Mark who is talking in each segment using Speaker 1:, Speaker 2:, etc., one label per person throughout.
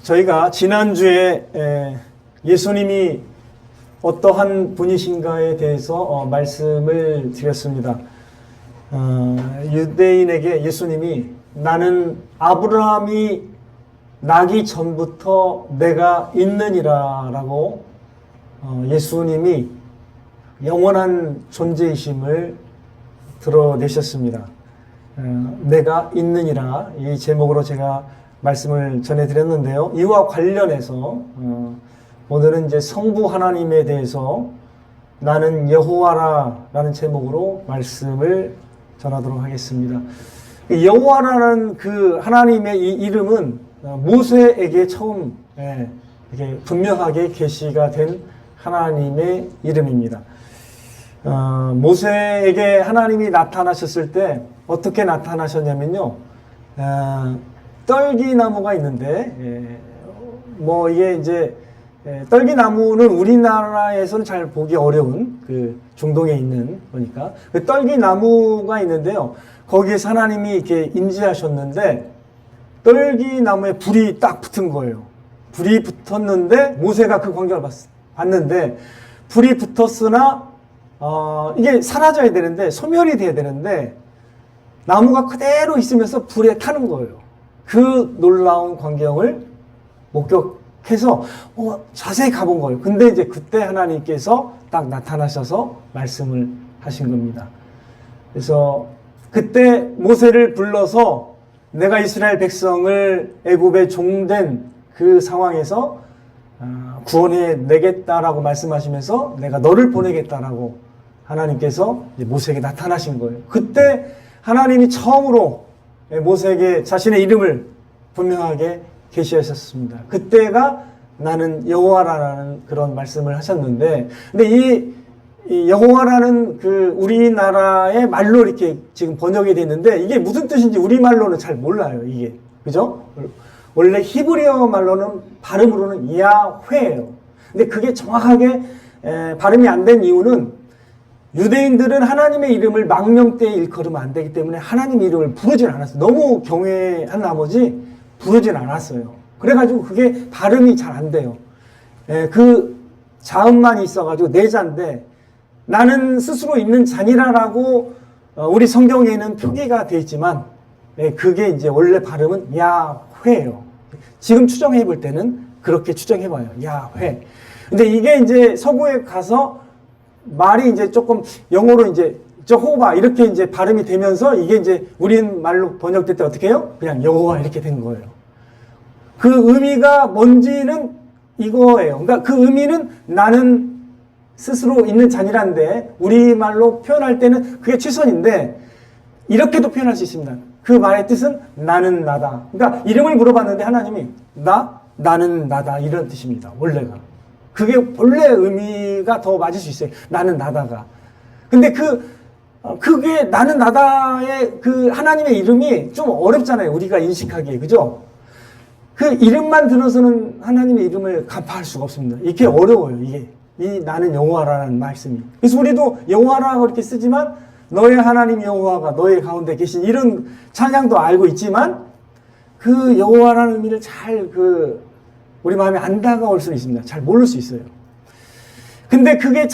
Speaker 1: 저희가 지난주에 예수님이 어떠한 분이신가에 대해서 말씀을 드렸습니다. 유대인에게 예수님이 나는 아브라함이 나기 전부터 내가 있느니라 라고 예수님이 영원한 존재이심을 드러내셨습니다. 내가 있느니라 이 제목으로 제가 말씀을 전해드렸는데요. 이와 관련해서 오늘은 이제 성부 하나님에 대해서 나는 여호와라 라는 제목으로 말씀을 전하도록 하겠습니다. 여호와라는 그 하나님의 이 이름은 모세에게 처음 이렇게 분명하게 계시가 된 하나님의 이름입니다. 모세에게 하나님이 나타나셨을 때 어떻게 나타나셨냐면요. 떨기나무가 있는데 뭐 이게 이제 떨기나무는 우리나라에서는 잘 보기 어려운 그 중동에 있는 거니까 그 떨기나무가 있는데요. 거기에서 하나님이 이렇게 임재하셨는데 떨기나무에 불이 딱 붙은 거예요. 불이 붙었는데 모세가 그 광경을 봤는데 불이 붙었으나 이게 사라져야 되는데 소멸이 돼야 되는데 나무가 그대로 있으면서 불에 타는 거예요. 그 놀라운 광경을 목격해서 자세히 가본 거예요. 근데 이제 그때 하나님께서 딱 나타나셔서 말씀을 하신 겁니다. 그래서 그때 모세를 불러서 내가 이스라엘 백성을 애굽에 종된 그 상황에서 구원해 내겠다라고 말씀하시면서 내가 너를 보내겠다라고 하나님께서 모세에게 나타나신 거예요. 그때 하나님이 처음으로 모세에게 자신의 이름을 분명하게 계시하셨습니다. 그때가 나는 여호와라는 그런 말씀을 하셨는데, 근데 이 여호와라는 그 우리나라의 말로 이렇게 지금 번역이 됐는데 이게 무슨 뜻인지 우리말로는 잘 몰라요. 이게 그죠? 원래 히브리어 말로는 발음으로는 야훼예요. 근데 그게 정확하게 발음이 안 된 이유는 유대인들은 하나님의 이름을 망명때에 일컬으면 안 되기 때문에 하나님의 이름을 부르진 않았어요. 너무 경외한 나머지 부르진 않았어요. 그래가지고 그게 발음이 잘 안 돼요. 그 자음만 있어가지고 내자인데 나는 스스로 있는 자니라라고 우리 성경에는 표기가 되어 있지만 그게 이제 원래 발음은 야훼예요. 지금 추정해 볼 때는 그렇게 추정해 봐요. 야훼. 근데 이게 이제 서구에 가서 말이 이제 조금 영어로 이제 저호바 이렇게 이제 발음이 되면서 이게 이제 우리말로 번역될 때 어떻게 해요? 그냥 여호와 이렇게 된 거예요. 그 의미가 뭔지는 이거예요. 그러니까 그 의미는 나는 스스로 있는 자니란데 우리말로 표현할 때는 그게 최선인데 이렇게도 표현할 수 있습니다. 그 말의 뜻은 나는 나다. 그러니까 이름을 물어봤는데 하나님이 나는 나다 이런 뜻입니다. 원래가. 그게 본래 의미가 더 맞을 수 있어요. 나는 나다가. 근데 그게 나는 나다의 그 하나님의 이름이 좀 어렵잖아요. 우리가 인식하기에. 그죠? 그 이름만 들어서는 하나님의 이름을 간파할 수가 없습니다. 이게 어려워요. 이게. 이 나는 여호와라는 말씀이. 그래서 우리도 여호와라고 이렇게 쓰지만 너의 하나님 여호와가 너의 가운데 계신 이런 찬양도 알고 있지만 그 여호와라는 의미를 잘 우리 마음에 안 다가올 수는 있습니다. 잘 모를 수 있어요. 근데 그게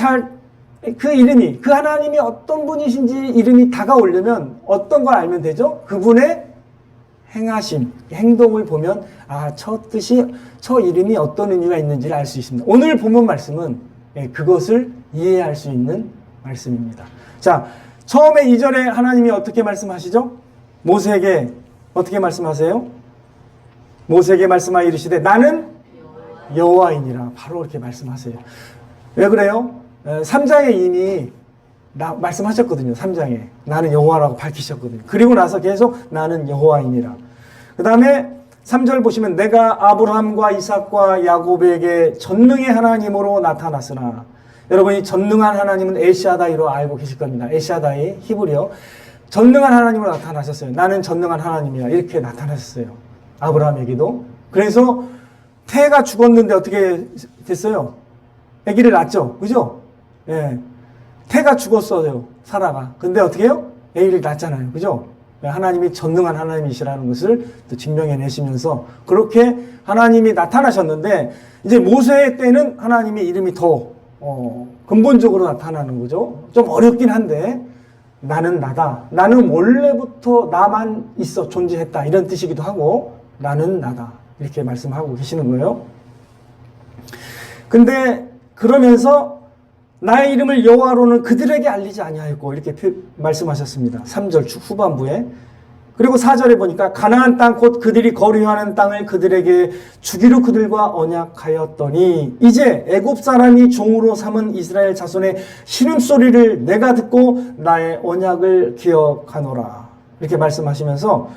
Speaker 1: 그 이름이, 그 하나님이 어떤 분이신지 이름이 다가오려면 어떤 걸 알면 되죠? 그분의 행하심, 행동을 보면, 저 뜻이, 저 이름이 어떤 의미가 있는지를 알 수 있습니다. 오늘 본문 말씀은 그것을 이해할 수 있는 말씀입니다. 자, 처음에 2절에 하나님이 어떻게 말씀하시죠? 모세에게 어떻게 말씀하세요? 모세에게 말씀하여 이르시되 나는 여호와이니라. 바로 이렇게 말씀하세요. 왜 그래요? 3장에 이미 말씀하셨거든요. 3장에 나는 여호와라고 밝히셨거든요. 그리고 나서 계속 나는 여호와이니라. 그 다음에 3절 보시면 내가 아브라함과 이삭과 야곱에게 전능의 하나님으로 나타났으나, 여러분이 전능한 하나님은 엘샤다이로 알고 계실 겁니다. 엘샤다이 히브리어 전능한 하나님으로 나타나셨어요. 나는 전능한 하나님이야 이렇게 나타나셨어요. 아브라함에게도. 그래서 태가 죽었는데 어떻게 됐어요? 아기를 낳았죠. 그죠? 예. 태가 죽었어요. 사라가. 근데 어떻게 해요? 아기를 낳았잖아요. 그죠? 하나님이 전능한 하나님이시라는 것을 또 증명해내시면서 그렇게 하나님이 나타나셨는데 이제 모세 때는 하나님의 이름이 더 근본적으로 나타나는 거죠. 좀 어렵긴 한데 나는 나다. 나는 원래부터 나만 있어 존재했다. 이런 뜻이기도 하고 나는 나다. 이렇게 말씀하고 계시는 거예요. 근데 그러면서 나의 이름을 여호와로는 그들에게 알리지 아니하였고 이렇게 말씀하셨습니다. 3절 후반부에. 그리고 4절에 보니까 가나안 땅 곧 그들이 거류하는 땅을 그들에게 주기로 그들과 언약하였더니 이제 애굽 사람이 종으로 삼은 이스라엘 자손의 신음소리를 내가 듣고 나의 언약을 기억하노라. 이렇게 말씀하시면서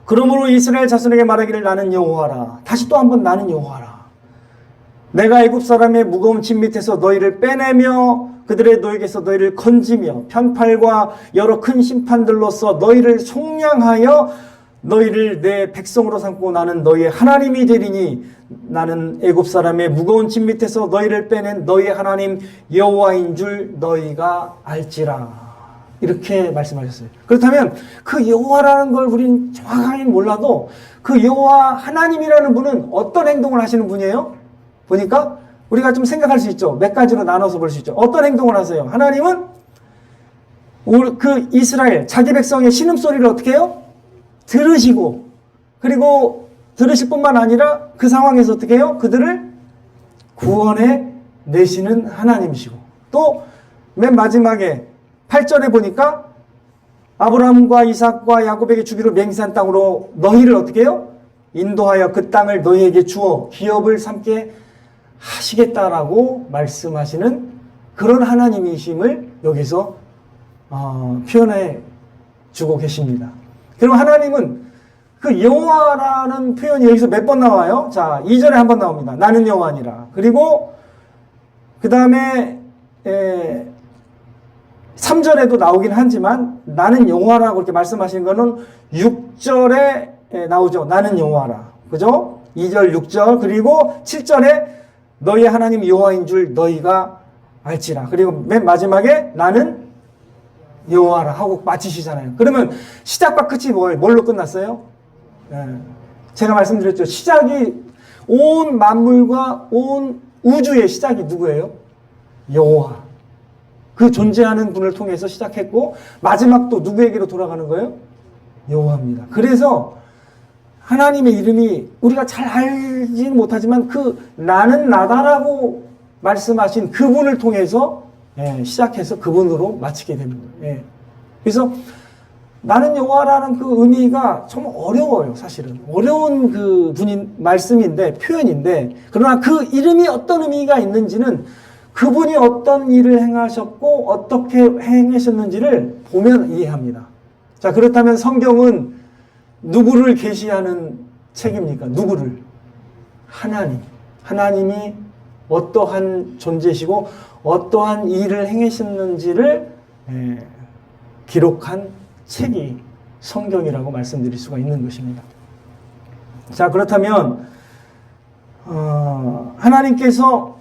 Speaker 1: 그러므로 이스라엘 자손에게 말하기를 나는 여호와라. 다시 또 한번 나는 여호와라. 내가 애굽 사람의 무거운 짐 밑에서 너희를 빼내며 그들의 노역에서 너희를 건지며 편팔과 여러 큰 심판들로서 너희를 속량하여 너희를 내 백성으로 삼고 나는 너희의 하나님이 되리니 나는 애굽 사람의 무거운 짐 밑에서 너희를 빼낸 너희의 하나님 여호와인 줄 너희가 알지라. 이렇게 말씀하셨어요. 그렇다면 그 여호와라는 걸 우리는 정확하게 몰라도 그 여호와 하나님이라는 분은 어떤 행동을 하시는 분이에요? 보니까 우리가 좀 생각할 수 있죠. 몇 가지로 나눠서 볼 수 있죠. 어떤 행동을 하세요? 하나님은 그 이스라엘 자기 백성의 신음소리를 어떻게 해요? 들으시고 그리고 들으실 뿐만 아니라 그 상황에서 어떻게 해요? 그들을 구원해 내시는 하나님이시고 또 맨 마지막에 8절에 보니까 아브라함과 이삭과 야곱에게 주기로 맹세한 땅으로 너희를 어떻게 해요? 인도하여 그 땅을 너희에게 주어 기업을 삼게 하시겠다라고 말씀하시는 그런 하나님이심을 여기서 표현해 주고 계십니다. 그럼 하나님은 그 여호와라는 표현이 여기서 몇 번 나와요? 자, 2절에 한 번 나옵니다. 나는 여호와니라. 그리고 그 다음에 3절에도 나오긴 하지만 나는 여호와라고 이렇게 말씀하시는 거는 6절에 나오죠. 나는 여호와라. 그죠? 2절, 6절 그리고 7절에 너희 하나님 여호와인 줄 너희가 알지라. 그리고 맨 마지막에 나는 여호와라 하고 마치시잖아요. 그러면 시작과 끝이 뭘로 끝났어요? 제가 말씀드렸죠. 시작이 온 만물과 온 우주의 시작이 누구예요? 여호와. 그 존재하는 분을 통해서 시작했고 마지막도 누구에게로 돌아가는 거예요? 여호와입니다. 그래서 하나님의 이름이 우리가 잘 알지는 못하지만 그 나는 나다라고 말씀하신 그분을 통해서 시작해서 그분으로 마치게 되는 거예요. 그래서 나는 여호와라는 그 의미가 정말 어려워요. 사실은 어려운 그 분인 말씀인데 표현인데 그러나 그 이름이 어떤 의미가 있는지는 그분이 어떤 일을 행하셨고 어떻게 행하셨는지를 보면 이해합니다. 자, 그렇다면 성경은 누구를 계시하는 책입니까? 누구를? 하나님. 하나님이 어떠한 존재시고 어떠한 일을 행하셨는지를 기록한 책이 성경이라고 말씀드릴 수가 있는 것입니다. 자, 그렇다면 하나님께서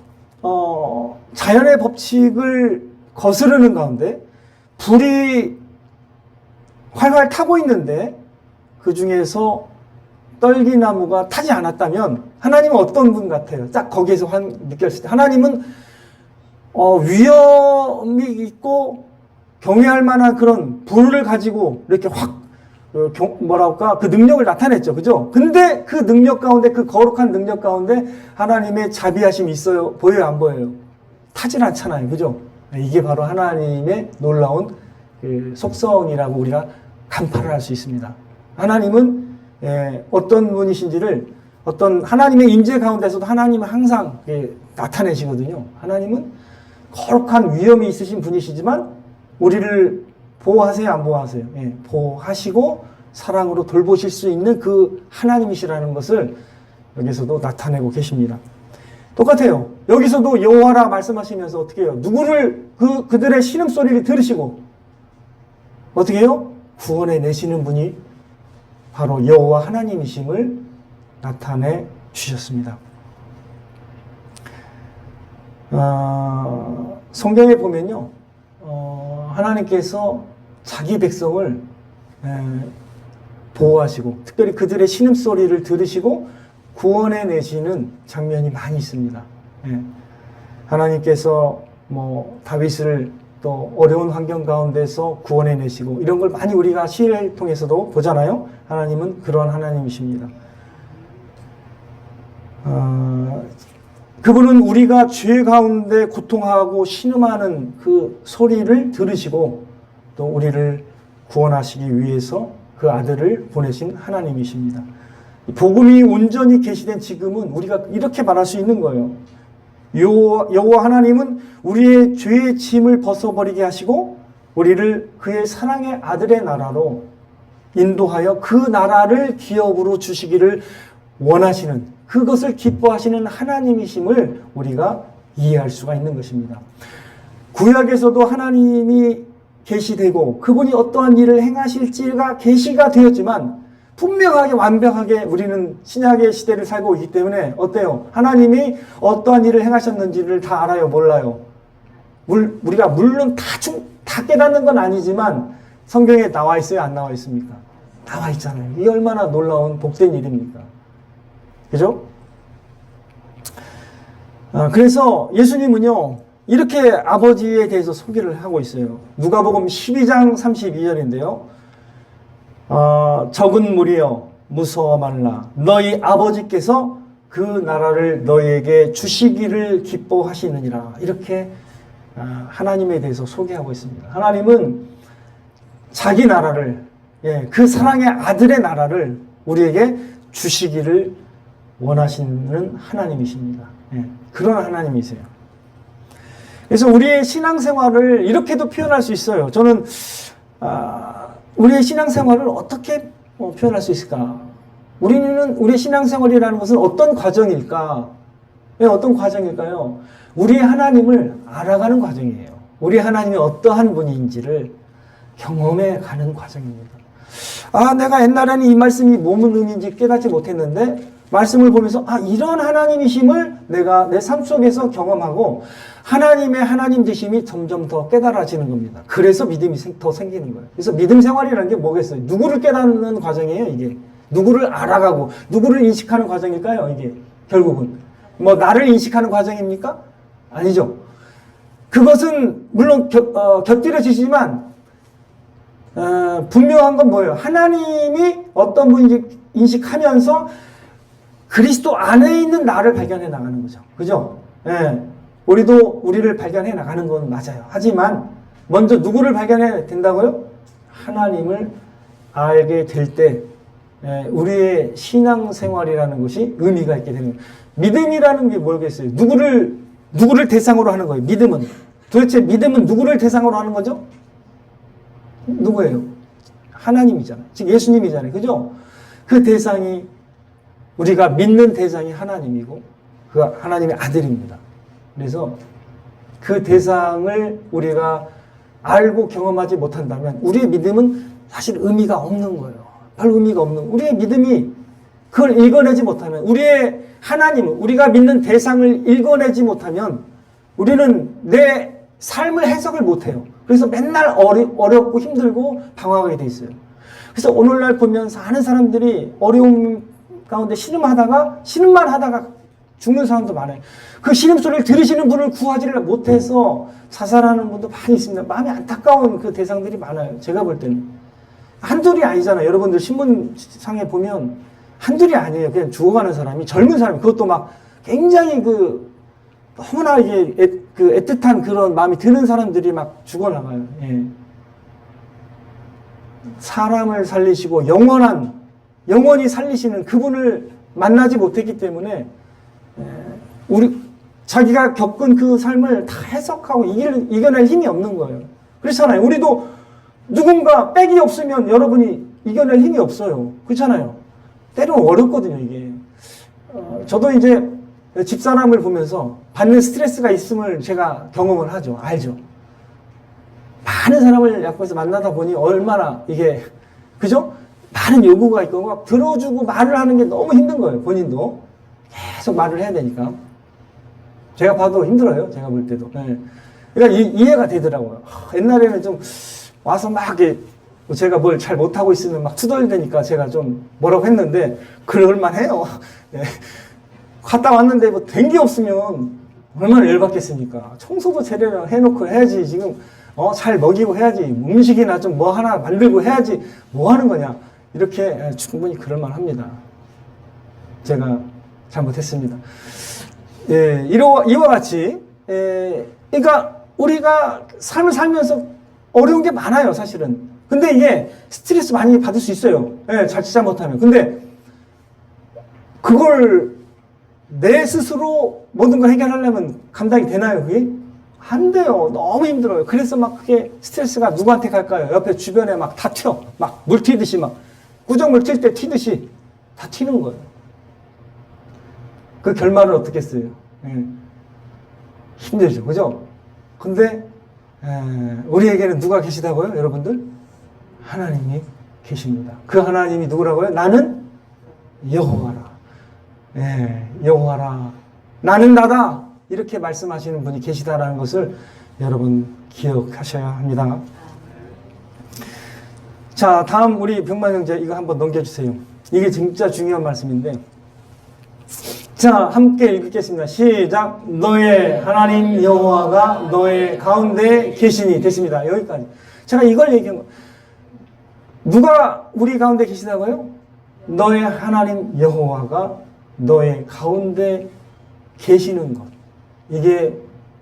Speaker 1: 자연의 법칙을 거스르는 가운데 불이 활활 타고 있는데 그 중에서 떨기나무가 타지 않았다면 하나님은 어떤 분 같아요? 딱 거기에서 느꼈을 때 하나님은 위험이 있고 경외할 만한 그런 불을 가지고 이렇게 확 뭐랄까 그 능력을 나타냈죠. 그죠? 근데 그 능력 가운데 그 거룩한 능력 가운데 하나님의 자비하심이 있어요? 보여요? 안 보여요? 타질 않잖아요. 그죠? 이게 바로 하나님의 놀라운 그 속성이라고 우리가 간파를 할 수 있습니다. 하나님은 어떤 분이신지를 어떤 하나님의 임재 가운데서도 하나님은 항상 나타내시거든요. 하나님은 거룩한 위엄이 있으신 분이시지만 우리를 보호하세요? 안 보호하세요? 보호하시고 사랑으로 돌보실 수 있는 그 하나님이시라는 것을 여기서도 나타내고 계십니다. 똑같아요. 여기서도 여호와라 말씀하시면서 어떻게 해요? 누구를 그들의 신음소리를 들으시고 어떻게 해요? 구원해 내시는 분이 바로 여호와 하나님이심을 나타내 주셨습니다. 성경에 보면요, 하나님께서 자기 백성을 보호하시고 특별히 그들의 신음소리를 들으시고 구원해 내시는 장면이 많이 있습니다. 예. 하나님께서 뭐 다윗을 또 어려운 환경 가운데서 구원해 내시고 이런 걸 많이 우리가 시를 통해서도 보잖아요. 하나님은 그런 하나님이십니다. 그분은 우리가 죄 가운데 고통하고 신음하는 그 소리를 들으시고 또 우리를 구원하시기 위해서 그 아들을 보내신 하나님이십니다. 복음이 온전히 계시된 지금은 우리가 이렇게 말할 수 있는 거예요. 여호와 하나님은 우리의 죄의 짐을 벗어버리게 하시고 우리를 그의 사랑의 아들의 나라로 인도하여 그 나라를 기업으로 주시기를 원하시는, 그것을 기뻐하시는 하나님이심을 우리가 이해할 수가 있는 것입니다. 구약에서도 하나님이 계시되고 그분이 어떠한 일을 행하실지가 계시가 되었지만 분명하게 완벽하게 우리는 신약의 시대를 살고 있기 때문에 어때요? 하나님이 어떠한 일을 행하셨는지를 다 알아요? 몰라요? 우리가 물론 다 깨닫는 건 아니지만 성경에 나와 있어요? 안 나와 있습니까? 나와 있잖아요. 이게 얼마나 놀라운 복된 일입니까? 그죠? 그래서 예수님은요 이렇게 아버지에 대해서 소개를 하고 있어요. 누가복음 12장 32절인데요. 적은 무리여 무서워 말라. 너희 아버지께서 그 나라를 너희에게 주시기를 기뻐하시느니라. 이렇게 하나님에 대해서 소개하고 있습니다. 하나님은 자기 나라를, 그 사랑의 아들의 나라를 우리에게 주시기를 원하시는 하나님이십니다. 그런 하나님이세요. 그래서 우리의 신앙생활을 이렇게도 표현할 수 있어요. 저는 우리의 신앙생활을 어떻게 표현할 수 있을까? 우리의 신앙생활이라는 것은 어떤 과정일까? 어떤 과정일까요? 우리의 하나님을 알아가는 과정이에요. 우리의 하나님이 어떠한 분인지를 경험해 가는 과정입니다. 내가 옛날에는 이 말씀이 무슨 의미인지 깨닫지 못했는데 말씀을 보면서 이런 하나님이심을 내가 내 삶 속에서 경험하고 하나님의 하나님 되심이 점점 더 깨달아지는 겁니다. 그래서 믿음이 더 생기는 거예요. 그래서 믿음 생활이라는 게 뭐겠어요? 누구를 깨닫는 과정이에요, 이게. 누구를 알아가고 누구를 인식하는 과정일까요, 이게. 결국은. 나를 인식하는 과정입니까? 아니죠. 그것은 물론 곁들여지지만 분명한 건 뭐예요? 하나님이 어떤 분인지 인식하면서 그리스도 안에 있는 나를 발견해 나가는 거죠. 그죠? 우리도 우리를 발견해 나가는 건 맞아요. 하지만 먼저 누구를 발견해야 된다고요? 하나님을 알게 될 때 우리의 신앙생활이라는 것이 의미가 있게 되는 거예요. 믿음이라는 게 뭐겠어요? 누구를 대상으로 하는 거예요? 믿음은. 도대체 믿음은 누구를 대상으로 하는 거죠? 누구예요? 하나님이잖아요. 즉 예수님이잖아요. 그죠? 그 대상이, 우리가 믿는 대상이 하나님이고 그 하나님의 아들입니다. 그래서 그 대상을 우리가 알고 경험하지 못한다면 우리의 믿음은 사실 의미가 없는 거예요. 별 의미가 없는, 우리의 믿음이 그걸 읽어내지 못하면, 우리의 하나님을, 우리가 믿는 대상을 읽어내지 못하면 우리는 내 삶을 해석을 못해요. 그래서 맨날 어렵고 힘들고 방황하게 돼 있어요. 그래서 오늘날 보면 사는 사람들이 어려움 가운데 신음만 하다가 죽는 사람도 많아요. 그 신음소리를 들으시는 분을 구하지를 못해서 자살하는 분도 많이 있습니다. 마음이 안타까운 그 대상들이 많아요. 제가 볼 때는. 한둘이 아니잖아요. 여러분들 신문상에 보면 한둘이 아니에요. 그냥 죽어가는 사람이, 젊은 사람이, 그것도 막 굉장히 너무나 이게 애틋한 그런 마음이 드는 사람들이 막 죽어나가요. 사람을 살리시고 영원히 살리시는 그분을 만나지 못했기 때문에 자기가 겪은 그 삶을 다 해석하고 이겨낼 힘이 없는 거예요. 그렇잖아요. 우리도 누군가 백이 없으면 여러분이 이겨낼 힘이 없어요. 그렇잖아요. 때로는 어렵거든요, 이게. 저도 이제 집사람을 보면서 받는 스트레스가 있음을 제가 경험을 하죠. 알죠. 많은 사람을 약속해서 만나다 보니 얼마나 이게, 그죠? 많은 요구가 있고 막 들어주고 말을 하는 게 너무 힘든 거예요. 본인도 계속 말을 해야 되니까. 제가 봐도 힘들어요. 제가 볼 때도. 그러니까 이해가 되더라고요. 옛날에는 좀 와서 막 이렇게 제가 뭘 잘 못하고 있으면 막 투덜대니까 제가 좀 뭐라고 했는데, 그럴만 해요. 예. 갔다 왔는데 뭐 된 게 없으면 얼마나 열받겠습니까? 청소도 제대로 해놓고 해야지. 지금, 잘 먹이고 해야지. 음식이나 좀 뭐 하나 만들고 해야지. 뭐 하는 거냐. 이렇게 충분히 그럴만 합니다. 제가 잘못했습니다. 예, 이와 같이, 그러니까 우리가 삶을 살면서 어려운 게 많아요, 사실은. 근데 이게 스트레스 많이 받을 수 있어요. 예, 자칫 잘못하면. 근데 그걸 내 스스로 모든 걸 해결하려면 감당이 되나요, 그게? 안 돼요. 너무 힘들어요. 그래서 막 그게 스트레스가 누구한테 갈까요? 옆에 주변에 막 다 튀어. 막 물 튀듯이 막 구정물 튈 때 튀듯이 다 튀는 거예요. 그 결말은 어떻게 했어요? 예. 힘들죠. 그죠? 근데, 우리에게는 누가 계시다고요? 여러분들? 하나님이 계십니다. 그 하나님이 누구라고요? 나는 여호와라. 예, 여호와라. 나는 나다. 이렇게 말씀하시는 분이 계시다라는 것을 여러분 기억하셔야 합니다. 자, 다음 우리 병만 형제 이거 한번 넘겨주세요. 이게 진짜 중요한 말씀인데. 자, 함께 읽겠습니다. 시작. 너의 하나님 여호와가 너의 가운데 계시니. 됐습니다. 여기까지. 제가 이걸 얘기한 거. 누가 우리 가운데 계시다고요? 너의 하나님 여호와가 너의 가운데 계시는 것. 이게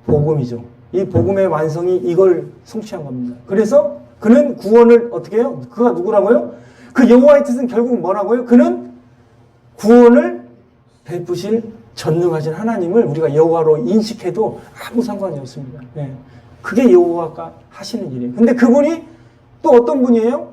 Speaker 1: 복음이죠. 이 복음의 완성이 이걸 성취한 겁니다. 그래서 그는 구원을 어떻게 해요? 그가 누구라고요? 그 여호와의 뜻은 결국 뭐라고요? 그는 구원을 베푸실 전능하신 하나님을 우리가 여호와로 인식해도 아무 상관이 없습니다. 예. 그게 여호와가 하시는 일이에요. 근데 그분이 또 어떤 분이에요?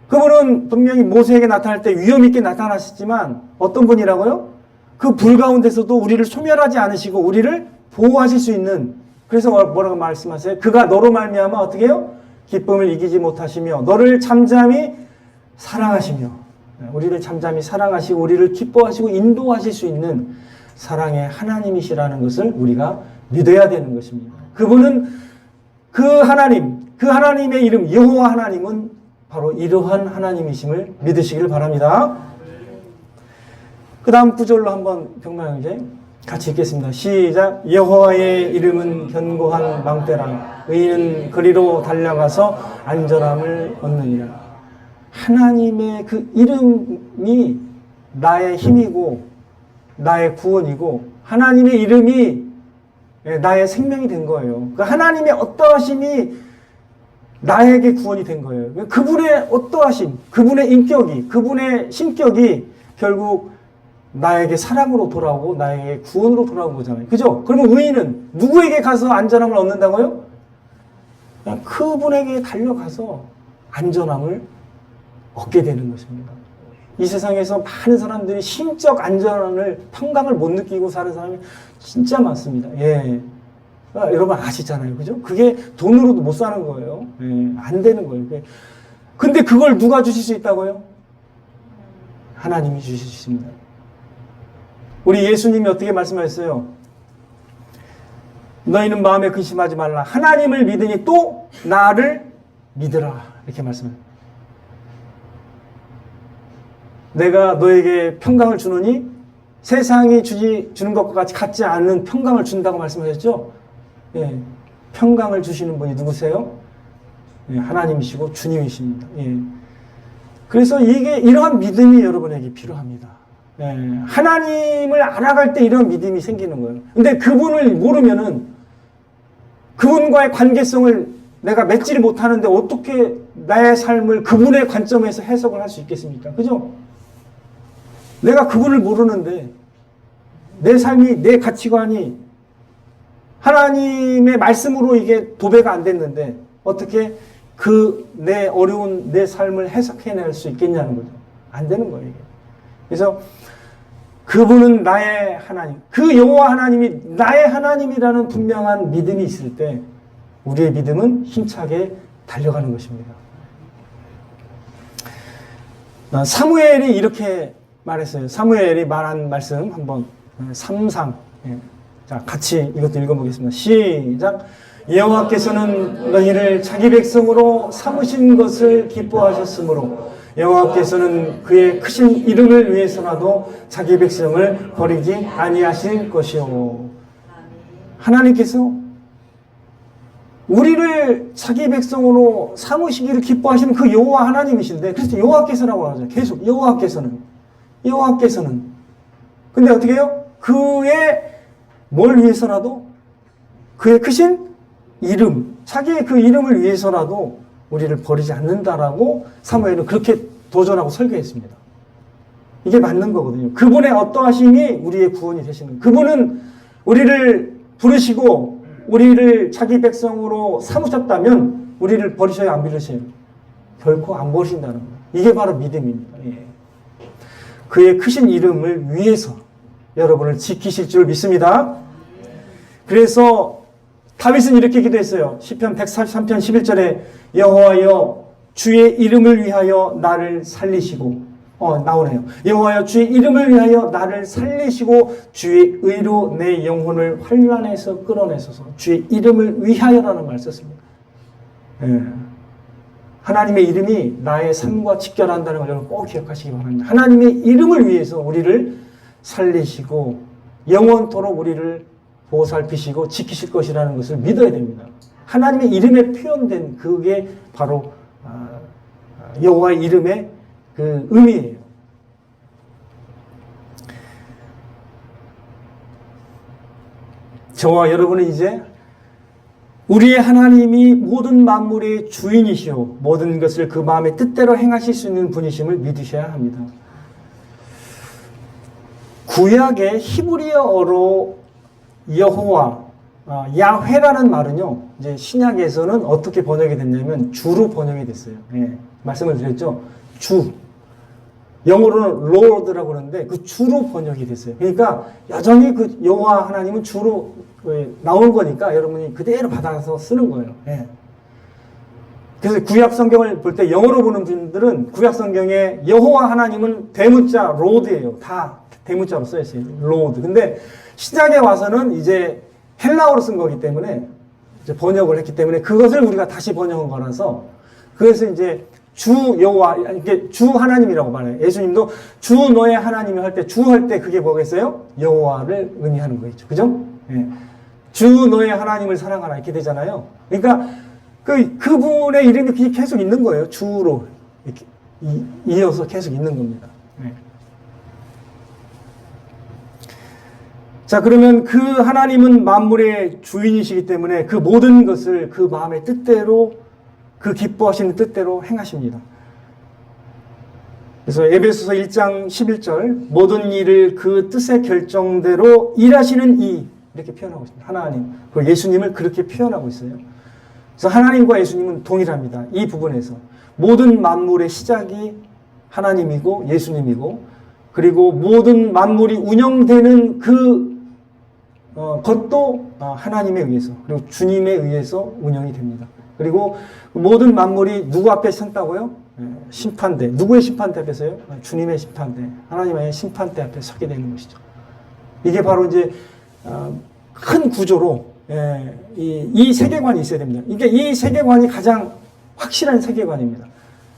Speaker 1: 그분은 분명히 모세에게 나타날 때 위험 있게 나타나셨지만 어떤 분이라고요? 그 불 가운데서도 우리를 소멸하지 않으시고 우리를 보호하실 수 있는, 그래서 뭐라고 말씀하세요? 그가 너로 말미암아 어떻게 해요? 기쁨을 이기지 못하시며 너를 잠잠히 사랑하시며, 우리를 잠잠히 사랑하시고 우리를 기뻐하시고 인도하실 수 있는 사랑의 하나님이시라는 것을 우리가 믿어야 되는 것입니다. 그분은 그 하나님의 이름 여호와 하나님은 바로 이러한 하나님이심을 믿으시길 바랍니다. 그 다음 구절로 한번 병만 형제 같이 읽겠습니다. 시작. 여호와의 이름은 견고한 망대라. 의인은 그리로 달려가서 안전함을 얻느니라. 하나님의 그 이름이 나의 힘이고 나의 구원이고 하나님의 이름이 나의 생명이 된 거예요. 그 하나님의 어떠하심이 나에게 구원이 된 거예요. 그분의 어떠하심, 그분의 인격이, 그분의 신격이 결국 나에게 사랑으로 돌아오고 나에게 구원으로 돌아온 거잖아요. 그죠? 그러면 의인은 누구에게 가서 안전함을 얻는다고요? 그냥 그분에게 달려가서 안전함을 얻게 되는 것입니다. 이 세상에서 많은 사람들이 심적 안전함을, 평강을 못 느끼고 사는 사람이 진짜 많습니다. 예. 여러분 아시잖아요. 그죠? 그게 돈으로도 못 사는 거예요. 예. 안 되는 거예요. 근데 그걸 누가 주실 수 있다고요? 하나님이 주실 수 있습니다. 우리 예수님이 어떻게 말씀하셨어요? 너희는 마음에 근심하지 말라. 하나님을 믿으니 또 나를 믿으라. 이렇게 말씀해요. 내가 너에게 평강을 주노니 세상이 주는 것과 같이 같지 않은 평강을 준다고 말씀하셨죠? 예, 평강을 주시는 분이 누구세요? 예, 하나님이시고 주님이십니다. 예. 그래서 이러한 믿음이 여러분에게 필요합니다. 예, 하나님을 알아갈 때 이런 믿음이 생기는 거예요. 근데 그분을 모르면은 그분과의 관계성을 내가 맺지를 못하는데 어떻게 나의 삶을 그분의 관점에서 해석을 할 수 있겠습니까? 그죠? 내가 그분을 모르는데 내 삶이, 내 가치관이 하나님의 말씀으로 이게 도배가 안 됐는데 어떻게 내 어려운 내 삶을 해석해낼 수 있겠냐는 거죠. 안 되는 거예요, 이게. 그래서 그분은 나의 하나님, 그 여호와 하나님이 나의 하나님이라는 분명한 믿음이 있을 때 우리의 믿음은 힘차게 달려가는 것입니다. 사무엘이 이렇게 말했어요. 사무엘이 말한 말씀 한번 3상. 자, 같이 이것도 읽어보겠습니다. 시작. 여호와께서는 너희를 자기 백성으로 삼으신 것을 기뻐하셨으므로 여호와께서는 그의 크신 이름을 위해서라도 자기 백성을 버리지 아니하실 것이요. 하나님께서 우리를 자기 백성으로 삼으시기를 기뻐하시는 그 여호와 하나님이신데, 그래서 여호와께서라고 하죠. 계속 여호와께서는. 근데 어떻게 해요? 그의 뭘 위해서라도, 그의 크신 이름, 자기의 그 이름을 위해서라도 우리를 버리지 않는다라고 사무엘은 그렇게 도전하고 설교했습니다. 이게 맞는 거거든요. 그분의 어떠하심이 우리의 구원이 되시는, 그분은 우리를 부르시고 우리를 자기 백성으로 삼으셨다면 우리를 버리셔요, 안 버리셔요? 결코 안 버리신다는 거예요. 이게 바로 믿음입니다. 예. 그의 크신 이름을 위해서 여러분을 지키실 줄 믿습니다. 그래서 다윗은 이렇게 기도했어요. 시편 143편 11절에 여호와여 주의 이름을 위하여 나를 살리시고, 나오네요. 여호와여 주의 이름을 위하여 나를 살리시고 주의 의로 내 영혼을 환난에서 끌어내소서. 주의 이름을 위하여라는 말 썼습니다. 예. 하나님의 이름이 나의 삶과 직결한다는 걸 여러분 꼭 기억하시기 바랍니다. 하나님의 이름을 위해서 우리를 살리시고 영원토록 우리를 보살피시고 지키실 것이라는 것을 믿어야 됩니다. 하나님의 이름에 표현된 그게 바로 여호와의 이름의 그 의미예요. 저와 여러분은 이제 우리의 하나님이 모든 만물의 주인이시오 모든 것을 그 마음의 뜻대로 행하실 수 있는 분이심을 믿으셔야 합니다. 구약의 히브리어로 여호와, 야훼라는 말은요, 이제 신약에서는 어떻게 번역이 됐냐면 주로 번역이 됐어요. 예, 말씀을 드렸죠. 주. 영어로는 Lord라고 그러는데 그 주로 번역이 됐어요. 그러니까 여전히 그 여호와 하나님은 주로 나온 거니까 여러분이 그대로 받아서 쓰는 거예요. 예. 그래서 구약 성경을 볼 때 영어로 보는 분들은 구약 성경에 여호와 하나님은 대문자 Lord예요. 다 대문자로 써 있어요. Lord. 근데 신약에 와서는 이제 헬라어로 쓴 거기 때문에 이제 번역을 했기 때문에 그것을 우리가 다시 번역한 거라서 그래서 이제 주 여호와, 이게 주 하나님이라고 말해요. 예수님도 주 너의 하나님이 할 때 주 할 때 그게 뭐겠어요? 여호와를 의미하는 거겠죠. 그죠? 예. 주 너의 하나님을 사랑하라 이렇게 되잖아요. 그러니까 그분의 이름이 계속 있는 거예요. 주로 이렇게 이어서 계속 있는 겁니다. 예. 자, 그러면 그 하나님은 만물의 주인이시기 때문에 그 모든 것을 그 마음의 뜻대로 그 기뻐하시는 뜻대로 행하십니다. 그래서 에베소서 1장 11절 모든 일을 그 뜻의 결정대로 일하시는 이 이렇게 표현하고 있습니다. 하나님, 그리고 예수님을 그렇게 표현하고 있어요. 그래서 하나님과 예수님은 동일합니다. 이 부분에서 모든 만물의 시작이 하나님이고 예수님이고 그리고 모든 만물이 운영되는 그 것도 하나님에 의해서 그리고 주님에 의해서 운영이 됩니다. 그리고 모든 만물이 누구 앞에 섰다고요? 심판대. 누구의 심판대 앞에서요? 주님의 심판대. 하나님의 심판대 앞에 서게 되는 것이죠. 이게 바로 이제 큰 구조로 이 세계관이 있어야 됩니다. 이게 이 세계관이 가장 확실한 세계관입니다.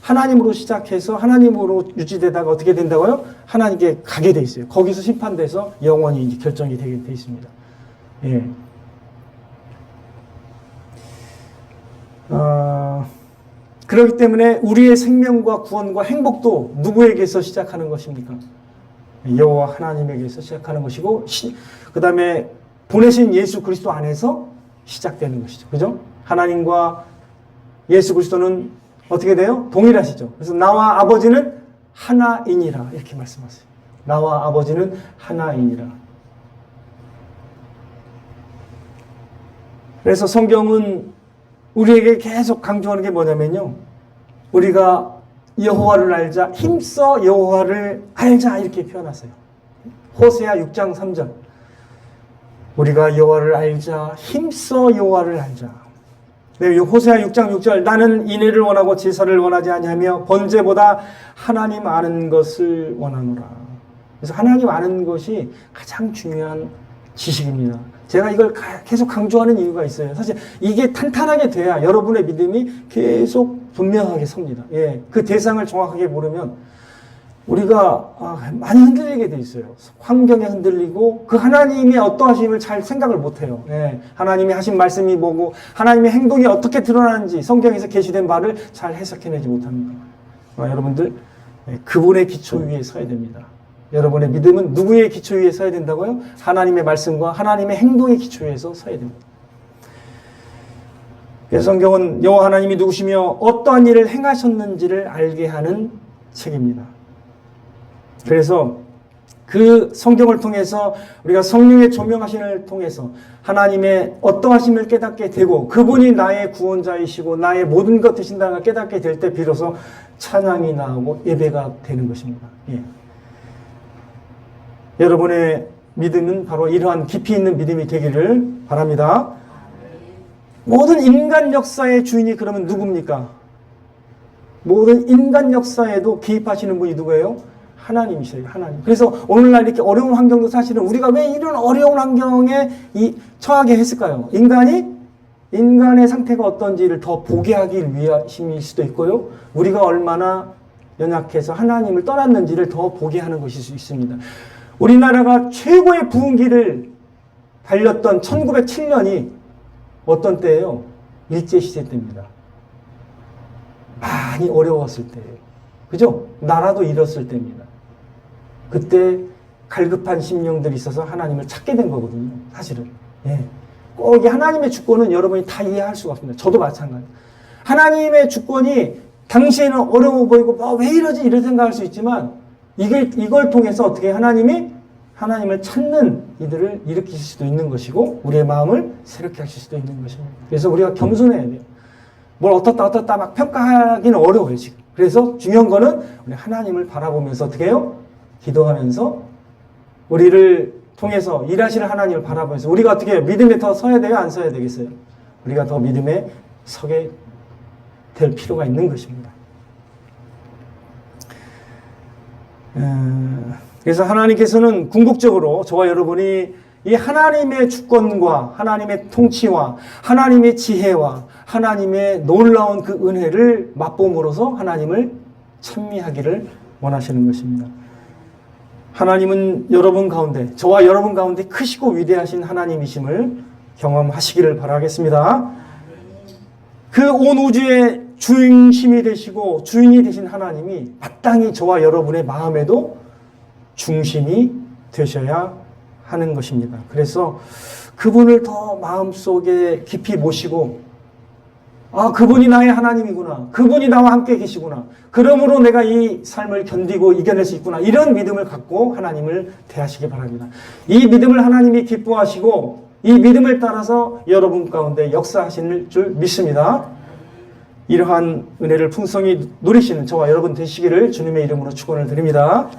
Speaker 1: 하나님으로 시작해서 하나님으로 유지되다가 어떻게 된다고요? 하나님께 가게 돼 있어요. 거기서 심판돼서 영원히 이제 결정이 되게 돼 있습니다. 예. 그렇기 때문에 우리의 생명과 구원과 행복도 누구에게서 시작하는 것입니까? 여호와 하나님에게서 시작하는 것이고 그 다음에 보내신 예수 그리스도 안에서 시작되는 것이죠. 그죠? 하나님과 예수 그리스도는 어떻게 돼요? 동일하시죠. 그래서 나와 아버지는 하나이니라 이렇게 말씀하세요. 나와 아버지는 하나이니라. 그래서 성경은 우리에게 계속 강조하는 게 뭐냐면요. 우리가 여호와를 알자, 힘써 여호와를 알자 이렇게 표현하세요. 호세아 6장 3절. 우리가 여호와를 알자, 힘써 여호와를 알자. 네, 호세아 6장 6절. 나는 인애를 원하고 제사를 원하지 아니하며 번제보다 하나님 아는 것을 원하노라. 그래서 하나님 아는 것이 가장 중요한 지식입니다. 제가 이걸 계속 강조하는 이유가 있어요. 사실 이게 탄탄하게 돼야 여러분의 믿음이 계속 분명하게 섭니다. 예, 그 대상을 정확하게 모르면 우리가 많이 흔들리게 돼 있어요. 환경에 흔들리고 그 하나님이 어떠하심을 잘 생각을 못해요. 예, 하나님이 하신 말씀이 뭐고 하나님의 행동이 어떻게 드러나는지 성경에서 게시된 말을 잘 해석해내지 못합니다. 여러분들 그분의 기초 위에 서야 됩니다. 여러분의 믿음은 누구의 기초 위에 서야 된다고요? 하나님의 말씀과 하나님의 행동의 기초 위에서 서야 됩니다. 그래서 성경은 여호와 하나님이 누구시며 어떠한 일을 행하셨는지를 알게 하는 책입니다. 그래서 그 성경을 통해서 우리가 성령의 조명하심을 통해서 하나님의 어떠하심을 깨닫게 되고 그분이 나의 구원자이시고 나의 모든 것 되신다는 걸 깨닫게 될 때 비로소 찬양이 나오고 예배가 되는 것입니다. 예. 여러분의 믿음은 바로 이러한 깊이 있는 믿음이 되기를 바랍니다. 모든 인간 역사의 주인이 그러면 누굽니까? 모든 인간 역사에도 개입하시는 분이 누구예요? 하나님이세요. 하나님. 그래서 오늘날 이렇게 어려운 환경도 사실은 우리가 왜 이런 어려운 환경에 처하게 했을까요? 인간의 상태가 어떤지를 더 보게 하기 위함일 수도 있고요. 우리가 얼마나 연약해서 하나님을 떠났는지를 더 보게 하는 것일 수 있습니다. 우리나라가 최고의 부흥기를 달렸던 1907년이 어떤 때예요? 일제시대 때입니다. 많이 어려웠을 때예요. 그죠? 나라도 잃었을 때입니다. 그때 갈급한 심령들이 있어서 하나님을 찾게 된 거거든요. 사실은. 예. 꼭 이게 하나님의 주권은 여러분이 다 이해할 수가 없습니다. 저도 마찬가지예요. 하나님의 주권이 당시에는 어려워 보이고 왜 이러지 이런 생각할 수 있지만 이걸 통해서 어떻게 하나님을 찾는 이들을 일으키실 수도 있는 것이고 우리의 마음을 새롭게 하실 수도 있는 것입니다. 그래서 우리가 겸손해야 돼요. 뭘 어떻다 막 평가하기는 어려워요 지금. 그래서 중요한 거는 우리 하나님을 바라보면서 어떻게 해요? 기도하면서 우리를 통해서 일하시는 하나님을 바라보면서 우리가 어떻게 해요? 믿음에 더 서야 돼요? 안 서야 되겠어요? 우리가 더 믿음에 서게 될 필요가 있는 것입니다. 그래서 하나님께서는 궁극적으로 저와 여러분이 이 하나님의 주권과 하나님의 통치와 하나님의 지혜와 하나님의 놀라운 그 은혜를 맛봄으로써 하나님을 찬미하기를 원하시는 것입니다. 하나님은 여러분 가운데, 저와 여러분 가운데 크시고 위대하신 하나님이심을 경험하시기를 바라겠습니다. 그 온 우주의 중심이 되시고 주인이 되신 하나님이 마땅히 저와 여러분의 마음에도 중심이 되셔야 하는 것입니다. 그래서 그분을 더 마음속에 깊이 모시고 그분이 나의 하나님이구나. 그분이 나와 함께 계시구나. 그러므로 내가 이 삶을 견디고 이겨낼 수 있구나. 이런 믿음을 갖고 하나님을 대하시기 바랍니다. 이 믿음을 하나님이 기뻐하시고 이 믿음을 따라서 여러분 가운데 역사하실 줄 믿습니다. 이러한 은혜를 풍성히 누리시는 저와 여러분 되시기를 주님의 이름으로 축원을 드립니다.